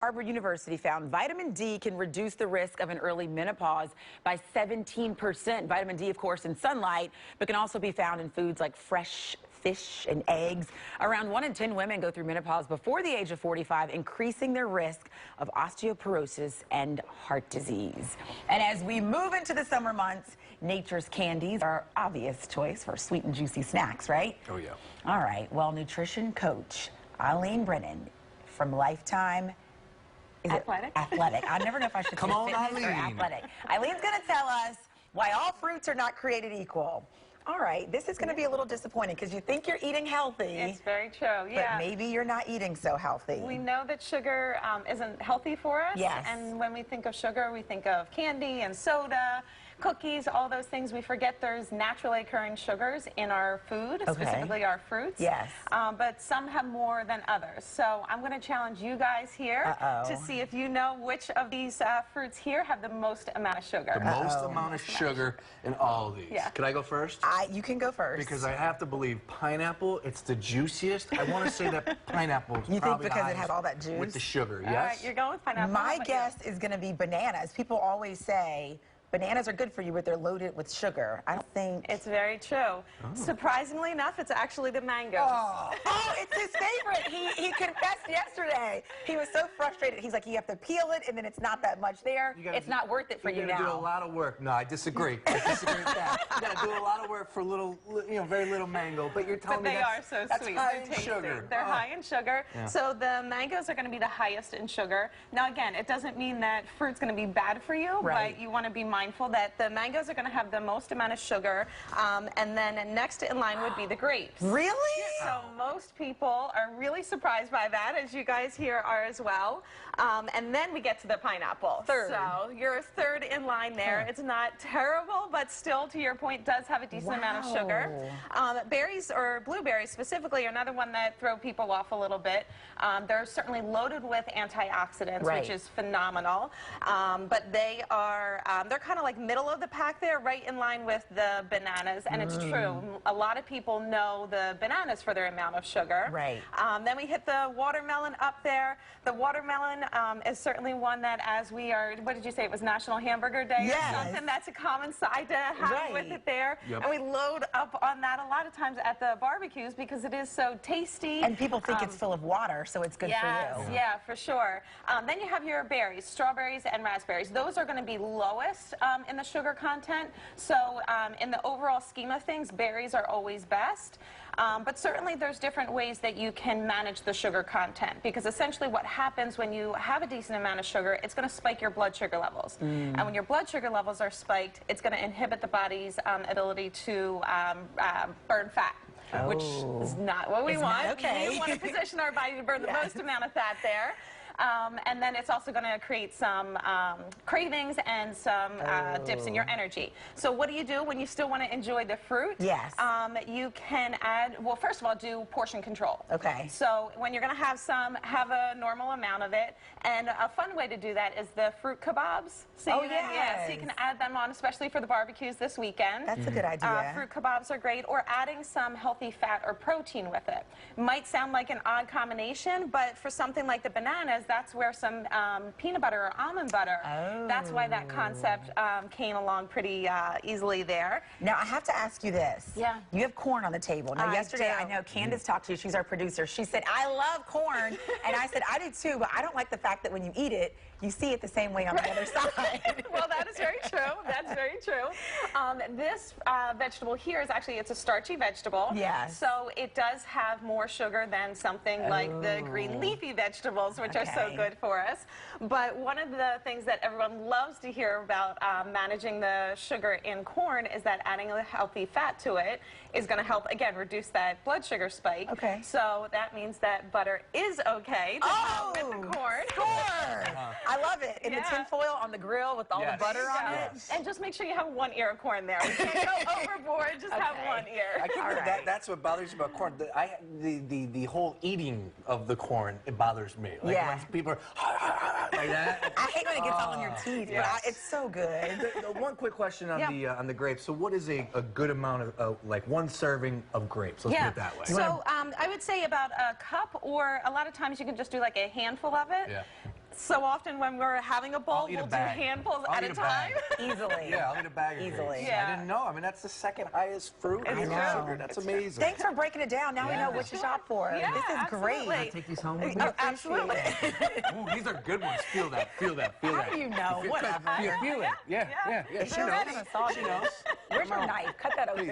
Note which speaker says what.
Speaker 1: Harvard University found vitamin D can reduce the risk of an early menopause by 17%. Vitamin D, of course, in sunlight, but can also be found in foods like fresh fish and eggs. Around 1 in 10 women go through menopause before the age of 45, increasing their risk of osteoporosis and heart disease. And as we move into the summer months, nature's candies are obvious choice for sweet and juicy snacks, right?
Speaker 2: Oh, yeah.
Speaker 1: All right. Well, nutrition coach Alene Brennan from Lifetime.
Speaker 3: Athletic.
Speaker 1: Athletic. I never know if I should
Speaker 2: Come
Speaker 1: say
Speaker 2: on,
Speaker 1: fitness or
Speaker 2: Alene.
Speaker 1: athletic. Alene's going to tell us why all fruits are not created equal. All right, this is going to be a little disappointing because you think you're eating healthy.
Speaker 3: It's very true, yeah.
Speaker 1: But maybe you're not eating so healthy.
Speaker 3: We know that sugar isn't healthy for us.
Speaker 1: Yes.
Speaker 3: And when we think of sugar, we think of candy and soda, cookies, all those things. We forget there's naturally occurring sugars in our food, specifically our fruits.
Speaker 1: Yes.
Speaker 3: But some have more than others. So I'm going to challenge you guys here to see if you know which of these fruits here have the most amount of sugar.
Speaker 2: The most amount of sugar in all of these.
Speaker 3: Yeah.
Speaker 2: Can I go first?
Speaker 1: You can go first.
Speaker 2: Because I have to believe pineapple, it's the juiciest. I want to say that pineapple is
Speaker 1: You think
Speaker 2: probably
Speaker 1: because
Speaker 2: the
Speaker 1: it has all that juice?
Speaker 2: with the sugar,
Speaker 3: All
Speaker 2: yes?
Speaker 3: right, you're going with pineapple.
Speaker 1: My guess is going to be bananas. People always say bananas are good for you, but they're loaded with sugar. I don't think...
Speaker 3: It's very true. Surprisingly enough, it's actually the mangoes.
Speaker 1: Oh, it's his favorite. He confessed yesterday. He was so frustrated. He's like, you have to peel it, and then it's not that much there. It's not worth it for you now.
Speaker 2: You do a lot of work. No, I disagree. I disagree with that. You got to do a lot of work for little, very little mango. But you're telling me
Speaker 3: they are so
Speaker 2: that's
Speaker 3: sweet.
Speaker 2: high
Speaker 3: They're
Speaker 2: in
Speaker 3: tasty.
Speaker 2: sugar.
Speaker 3: They're high in sugar.
Speaker 2: Yeah.
Speaker 3: So the mangoes are going to be the highest in sugar. Now, again, it doesn't mean that fruit's going to be bad for you,
Speaker 1: right.
Speaker 3: but you want to be mindful that the mangoes are going to have the most amount of sugar, and then next in line would be the grapes.
Speaker 1: Really?
Speaker 3: So most people are really surprised by that, as you guys here are as well. And then we get to the pineapple.
Speaker 1: Third.
Speaker 3: So you're third in line there. It's not terrible, but still, to your point, does have a decent amount of sugar. Berries, or blueberries specifically, are another one that throw people off a little bit. They're certainly loaded with antioxidants,
Speaker 1: right.
Speaker 3: which is phenomenal. But they are, they're kind of like middle of the pack there, right in line with the bananas. And it's true. A lot of people know the bananas for their amount of sugar.
Speaker 1: Right.
Speaker 3: Then we hit the watermelon up there. The watermelon is certainly one that, as we are, what did you say, it was National Hamburger Day
Speaker 1: Yes.
Speaker 3: or something? That's a common side to have with it there.
Speaker 2: Yep.
Speaker 3: And we load up on that a lot of times at the barbecues because it is so tasty.
Speaker 1: And people think it's full of water, so it's good for you.
Speaker 3: Yeah, for sure. Then you have your berries, strawberries and raspberries. Those are going to be lowest in the sugar content. So in the overall scheme of things, berries are always best. But certainly there's different ways that you can manage the sugar content, because essentially what happens when you have a decent amount of sugar, it's going to spike your blood sugar levels. And when your blood sugar levels are spiked, it's going to inhibit the body's ability to burn fat. Which is not what we want.
Speaker 1: Okay.
Speaker 3: We want to position our body to burn the most amount of fat there. And then it's also going to create some cravings and some dips in your energy. So what do you do when you still want to enjoy the fruit?
Speaker 1: Yes.
Speaker 3: You can add, well, first of all, do portion control.
Speaker 1: Okay.
Speaker 3: So when you're going to have some, have a normal amount of it. And a fun way to do that is the fruit kebabs. So
Speaker 1: yes.
Speaker 3: So you can add them on, especially for the barbecues this weekend.
Speaker 1: That's a good idea.
Speaker 3: Fruit kebabs are great, or adding some healthy fat or protein with it. Might sound like an odd combination, but for something like the bananas, that's where some peanut butter or almond butter, that's why that concept came along pretty easily there.
Speaker 1: Now, I have to ask you this.
Speaker 3: Yeah.
Speaker 1: You have corn on the table. Now, yesterday, I know Candace talked to you. She's our producer. She said, I love corn. And I said, I do too, but I don't like the fact that when you eat it, you see it the same way on the other side.
Speaker 3: Well, that is very true. That's very true. This vegetable here is actually, it's a starchy vegetable.
Speaker 1: Yes.
Speaker 3: So it does have more sugar than something like the green leafy vegetables, which are so good for us. But one of the things that everyone loves to hear about managing the sugar in corn is that adding a healthy fat to it is going to help, again, reduce that blood sugar spike.
Speaker 1: Okay.
Speaker 3: So that means that butter is okay to have with the corn.
Speaker 1: I love it. In the tin foil on the grill with all the butter on it.
Speaker 3: And just make sure you have one ear of corn there. You can't go overboard, just have one ear.
Speaker 2: I think that's what bothers me about corn. The whole eating of the corn, it bothers me. Like when people are like that.
Speaker 1: I hate when it gets all in your teeth, but it's so good.
Speaker 2: One quick question on the grapes. So what is a good amount of, like one serving of grapes? Let's put it that way.
Speaker 3: So I would say about a cup, or a lot of times you can just do like a handful of it. So often when we're having a bowl,
Speaker 2: I'll eat a
Speaker 3: we'll do
Speaker 2: bag.
Speaker 3: handfuls
Speaker 2: I'll
Speaker 3: at
Speaker 2: eat
Speaker 3: a
Speaker 2: a bag.
Speaker 3: time.
Speaker 1: Easily.
Speaker 2: Yeah, I'll eat a bag of
Speaker 1: Easily.
Speaker 2: grapes.
Speaker 3: Yeah.
Speaker 2: I didn't know. I mean, that's the second highest fruit.
Speaker 3: It's
Speaker 2: in
Speaker 3: true.
Speaker 2: sugar. That's amazing.
Speaker 1: Thanks for breaking it down. Now we know what to shop for.
Speaker 3: Yeah,
Speaker 1: This is
Speaker 3: absolutely.
Speaker 1: great.
Speaker 2: Take these home with me.
Speaker 1: Oh, absolutely.
Speaker 2: Ooh, these are good ones. Feel that. Feel that. Feel
Speaker 1: How
Speaker 2: that.
Speaker 1: do you know? Whatever.
Speaker 2: Feel it. Yeah.
Speaker 3: Yeah.
Speaker 2: She
Speaker 1: You're
Speaker 2: knows.
Speaker 1: ready.
Speaker 2: She knows.
Speaker 1: Where's your knife? Cut that open.